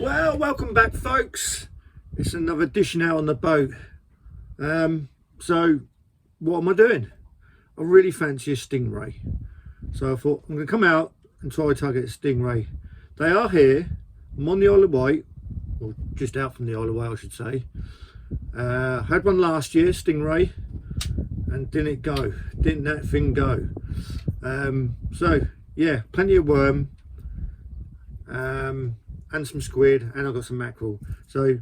Well, welcome back, folks. It's another dish now on the boat. So what am I doing? I really fancy a stingray, so I thought I'm going to come out and try to target a stingray. They are here. I'm on the Isle of Wight, or just out from the Isle of Wight, I should say. Had one last year, stingray, and didn't that thing go. So yeah, plenty of worm, and some squid, and I've got some mackerel. So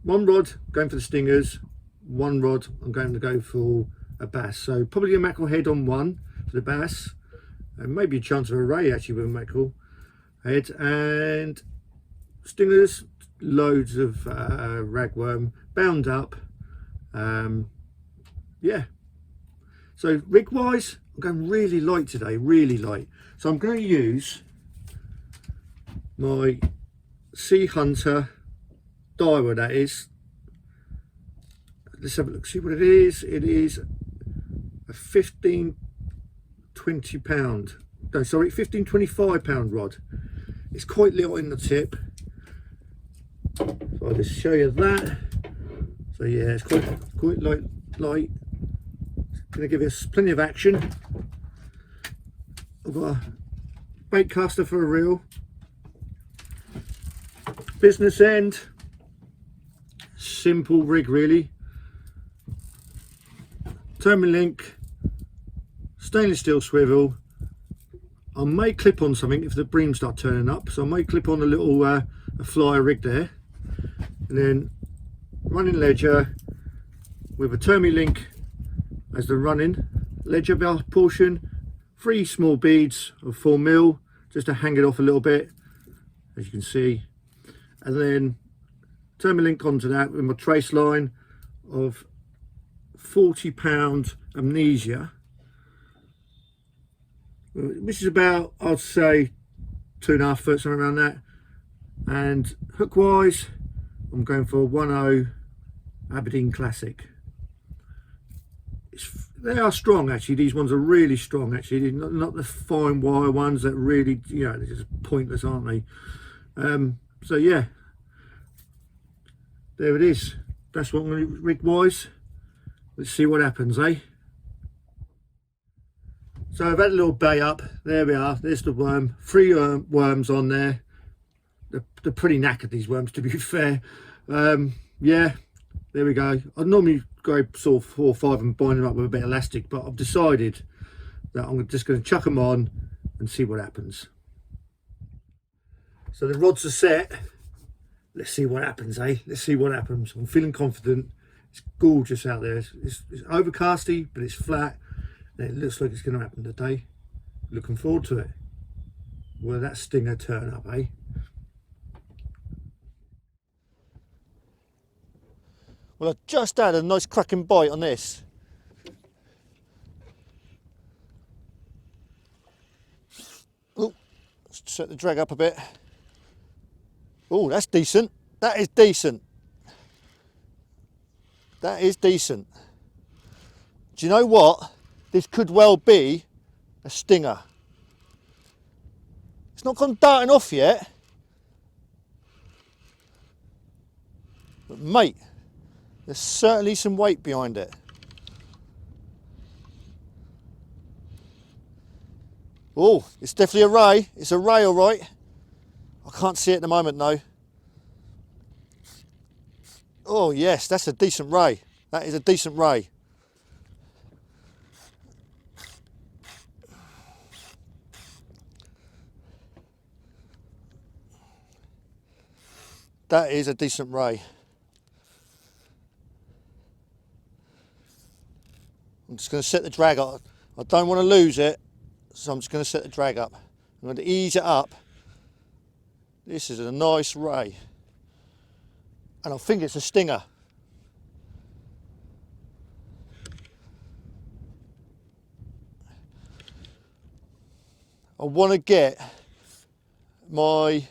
one rod going for the stingers, one rod I'm going to go for a bass. So probably a mackerel head on one for the bass, and maybe a chance of a ray actually with a mackerel head, and stingers, loads of ragworm bound up. Yeah, so rig wise I'm going really light today, really light. So I'm going to use my Sea Hunter Daiwa, that is. Let's have a look, see what it is. It is a 15-20 pound, no sorry, 15-25 pound rod. It's quite little in the tip, so I'll just show you that. So yeah, it's quite light. It's going to give us plenty of action. I've got a bait caster for a reel, business end, simple rig really. Link, stainless steel swivel. I may clip on something if the bream start turning up, so I may clip on a little a flyer rig there, and then running ledger with a Link as the running ledger portion, 3 small beads of 4mm just to hang it off a little bit, as you can see, and then Link onto that with my trace line of 40 pound amnesia, which is about, I'd say, 2.5 foot, something around that. And hook wise I'm going for a 1.0 Aberdeen Classic. They are strong actually, these ones are really strong actually, not the fine wire ones that really, you know, they're just pointless, aren't they? So yeah, there it is. That's what I'm going to rig wise. Let's see what happens, eh? So I've had a little bay up. There we are. There's the worm. 3 worms on there. They're pretty knackered, these worms, to be fair. Yeah, there we go. I normally go sort of 4 or 5 and bind them up with a bit of elastic, but I've decided that I'm just going to chuck them on and see what happens. So the rods are set. Let's see what happens, eh? Let's see what happens. I'm feeling confident. It's gorgeous out there. It's overcasty, but it's flat, and it looks like it's going to happen today. Looking forward to it. Will that stinger turn up, eh? Well, I just had a nice cracking bite on this. Oh, let's set the drag up a bit. Oh, that's decent. That is decent. That is decent. Do you know what? This could well be a stinger. It's not gone darting off yet. But mate, there's certainly some weight behind it. Oh, it's definitely a ray. It's a ray, all right. I can't see it at the moment, though. Oh yes, that's a decent ray. That is a decent ray. That is a decent ray. I'm just going to set the drag up. I don't want to lose it, so I'm just going to set the drag up. I'm going to ease it up. This is a nice ray, and I think it's a stinger. I want to get my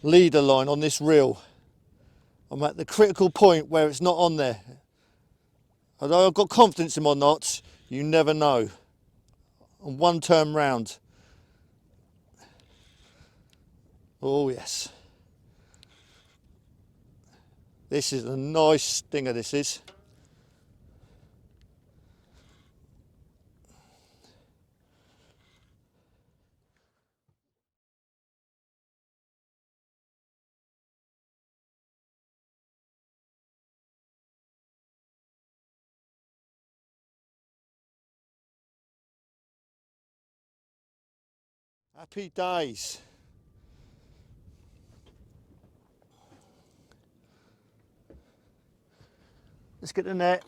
leader line on this reel. I'm at the critical point where it's not on there. Although I've got confidence in my knots, you never know. On one turn round. Oh yes. This is a nice stinger, this is. Happy days. Let's get the net.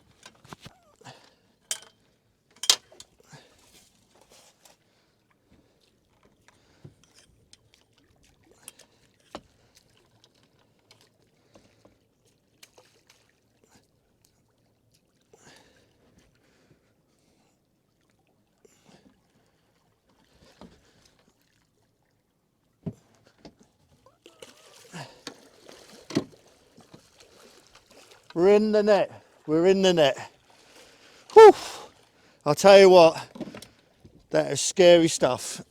We're in the net. We're in the net. Whew. I'll tell you what, that is scary stuff.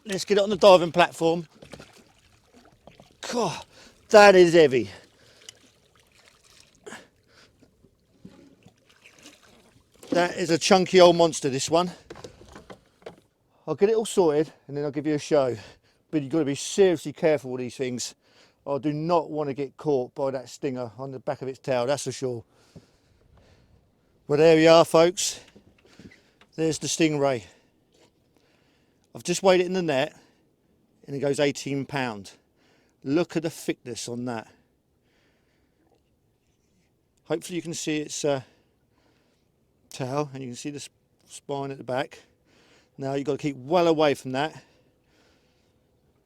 Let's get it on the diving platform. God, that is heavy. That is a chunky old monster, this one. I'll get it all sorted and then I'll give you a show. But you've got to be seriously careful with these things. I do not want to get caught by that stinger on the back of its tail, that's for sure. Well, there we are, folks. There's the stingray. I've just weighed it in the net and it goes 18 pounds. Look at the thickness on that. Hopefully you can see its tail and you can see the spine at the back. Now you've got to keep well away from that.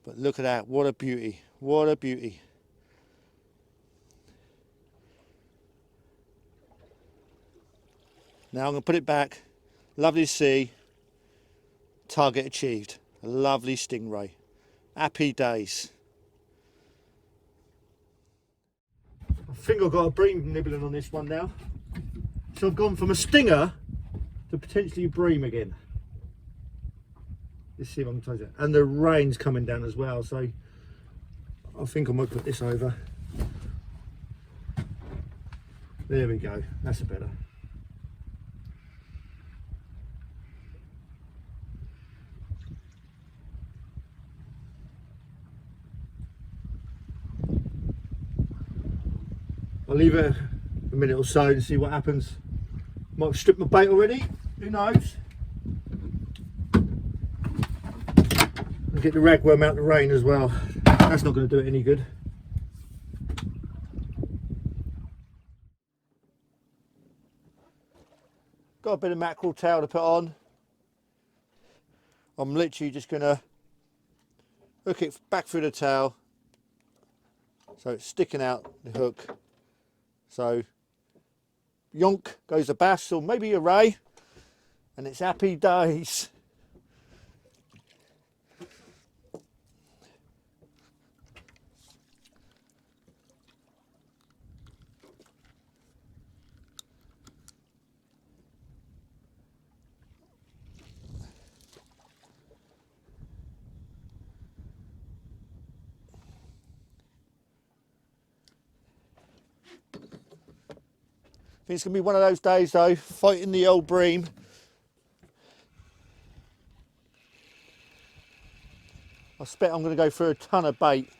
But look at that, what a beauty, what a beauty. Now I'm going to put it back. Lovely to see. Target achieved. A lovely stingray. Happy days. I think I've got a bream nibbling on this one now. So I've gone from a stinger to potentially a bream again. Let's see if I can close it. And the rain's coming down as well, so I think I might put this over. There we go, that's better. I'll leave it a minute or so to see what happens. Might have stripped my bait already, who knows? And get the ragworm out the rain as well. That's not going to do it any good. Got a bit of mackerel tail to put on. I'm literally just going to hook it back through the tail so it's sticking out the hook. So yonk goes a bass or maybe a ray, and it's happy days. I think it's going to be one of those days though, fighting the old bream. I expect I'm going to go through a ton of bait.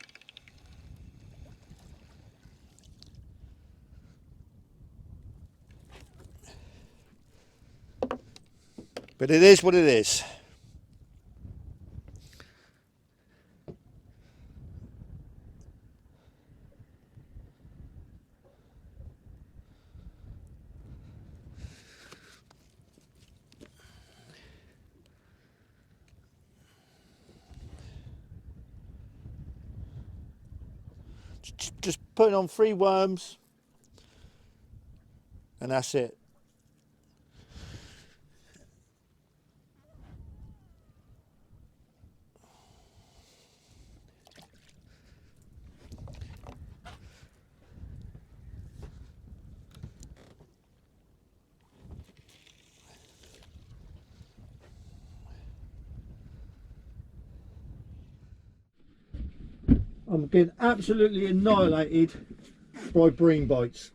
But it is what it is. just putting on 3 worms, and that's it. I'm getting absolutely annihilated by bream bites,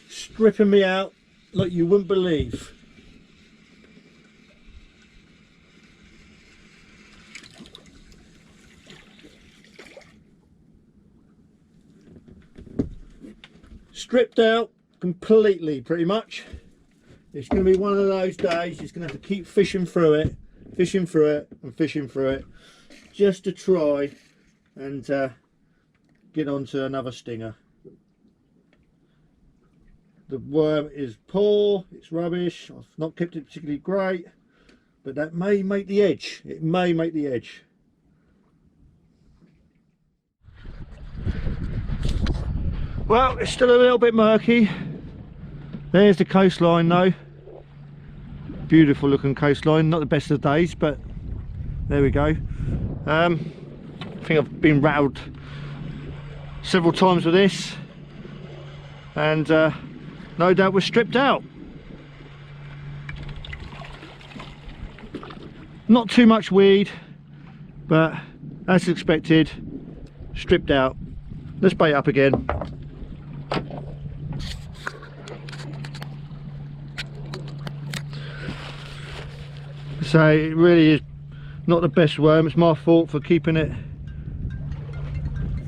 stripping me out like you wouldn't believe. Stripped out completely, pretty much. It's going to be one of those days. You're going to have to keep fishing through it, and fishing through it, just to try and get onto another stinger. The worm is poor, it's rubbish. I've not kept it particularly great, but that may make the edge. It may make the edge. Well, it's still a little bit murky. There's the coastline though. Beautiful looking coastline. Not the best of days, but there we go. I think I've been rattled several times with this, and no doubt we're stripped out. Not too much weed, but as expected, stripped out. Let's bait up again. So it really is not the best worm. It's my fault for keeping it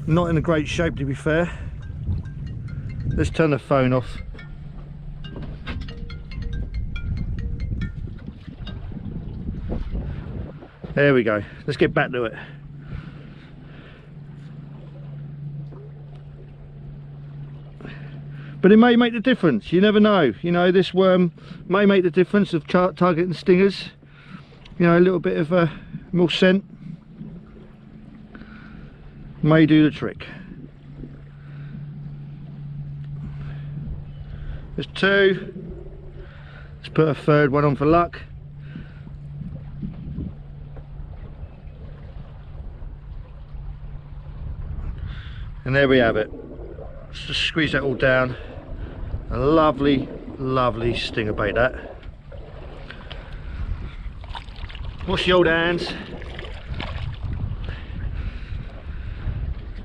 not in a great shape, to be fair. Let's turn the phone off. There we go. Let's get back to it. But it may make the difference. You never know. You know, this worm may make the difference of targeting stingers. You know, a little bit of more scent may do the trick. There's 2. Let's put a 3rd one on for luck. And there we have it. Let's just squeeze that all down. A lovely, lovely stinger bait, that. Wash the old hands.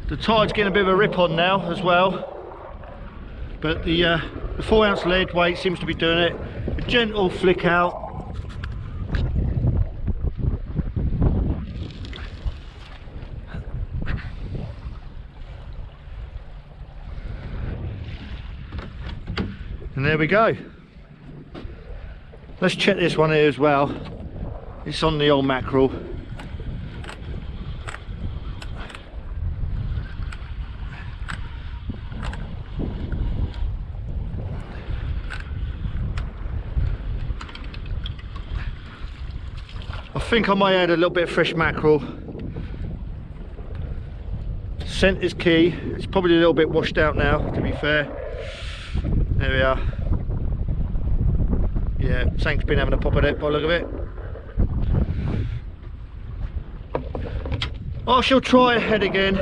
The tide's getting a bit of a rip on now as well, but the 4 ounce lead weight seems to be doing it. A gentle flick out. And there we go. Let's check this one here as well. It's on the old mackerel. I think I may add a little bit of fresh mackerel. Scent is key. It's probably a little bit washed out now, to be fair. There we are. Yeah, something's been having a pop at it by the look of it. I shall try a head again.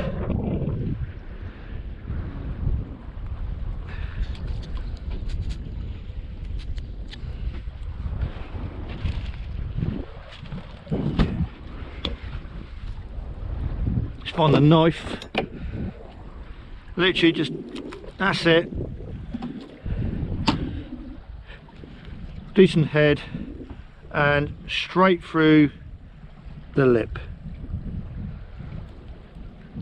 Just find the knife. Literally just, that's it. Decent head and straight through the lip.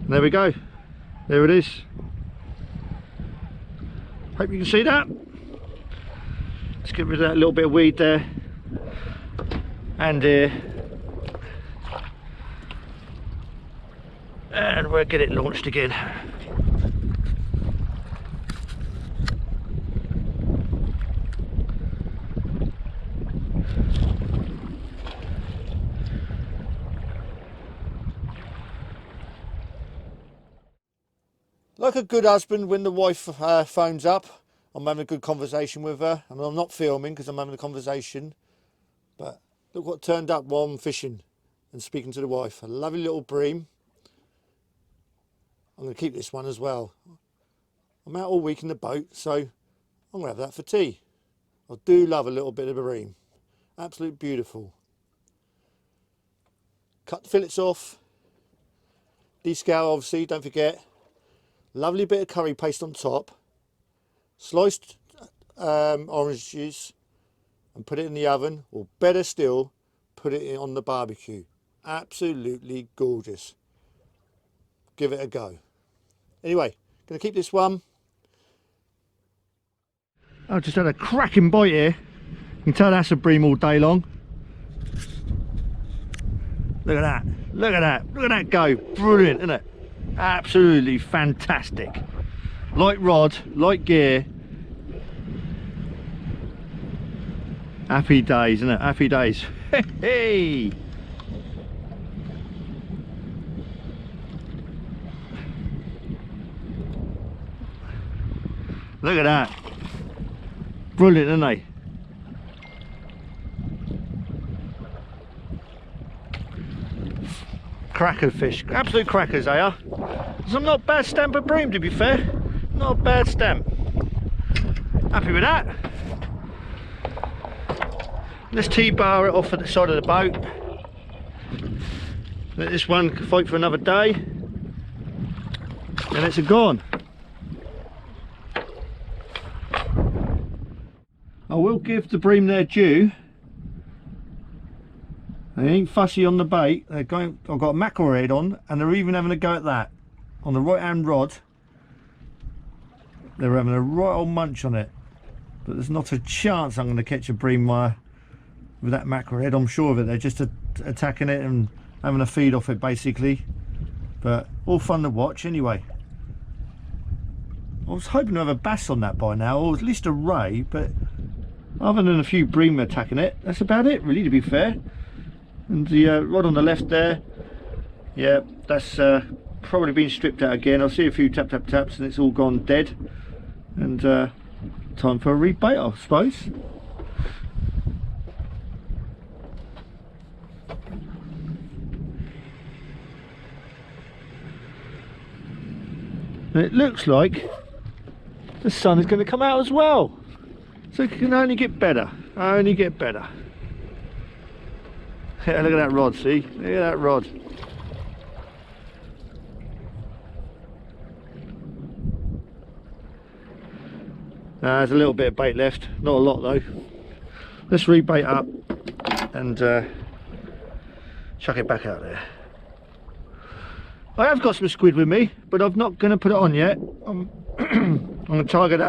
There we go. There it is. Hope you can see that. Let's get rid of that little bit of weed there and here, and we'll get it launched again. Like a good husband, when the wife phones up, I'm having a good conversation with her. I mean, I'm not filming because I'm having a conversation, but look what turned up while I'm fishing and speaking to the wife. A lovely little bream. I'm going to keep this one as well. I'm out all week in the boat, so I'm going to have that for tea. I do love a little bit of a bream. Absolutely beautiful. Cut the fillets off. Descale, obviously, don't forget. Lovely bit of curry paste on top. Sliced orange juice and put it in the oven, or better still, put it on the barbecue. Absolutely gorgeous. Give it a go. Anyway, going to keep this one. I've just had a cracking bite here. You can tell that's a bream all day long. Look at that. Look at that. Look at that go. Brilliant, isn't it? Absolutely fantastic. Light rod, light gear. Happy days, isn't it? Happy days. Hey! Look at that. Brilliant, isn't they? Cracker fish. Absolute crackers they are. Some not bad stamp of bream, to be fair. Not a bad stamp. Happy with that. Let's T-bar it off at the side of the boat. Let this one fight for another day. And it's a gone. I will give the bream their due. They ain't fussy on the bait. They're going. I've got a mackerel head on, and they're even having a go at that. On the right hand rod, they're having a right old munch on it. But there's not a chance I'm going to catch a bream with that mackerel head. I'm sure of it. They're just attacking it and having a feed off it, basically. But all fun to watch anyway. I was hoping to have a bass on that by now, or at least a ray, but other than a few bream attacking it, that's about it really, to be fair. And the rod on the left there, yeah, that's probably been stripped out again. I'll see a few tap tap taps and it's all gone dead. And time for a rebait, I suppose. And it looks like the sun is going to come out as well, so it can only get better, only get better. Yeah, look at that rod, see? Look at that rod. There's a little bit of bait left, not a lot though. Let's rebait up and chuck it back out there. I have got some squid with me, but I'm not going to put it on yet. I'm going to target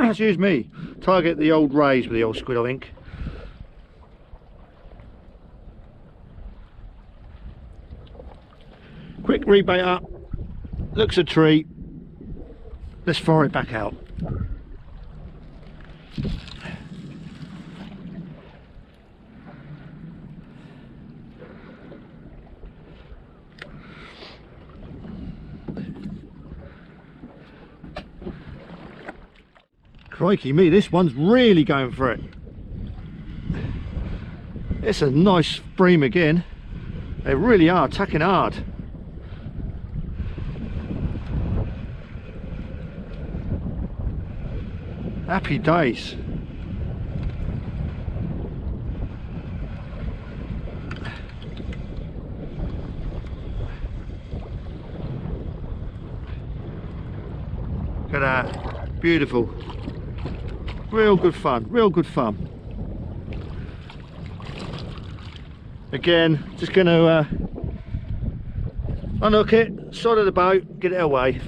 excuse me, target the old rays with the old squid, I think. Quick rebait up, looks a treat. Let's fire it back out. Crikey me, this one's really going for it. It's a nice bream again. They really are attacking hard. Happy days. Look at that, beautiful. Real good fun, real good fun. Again, just going to unhook it, side of the boat, get it away.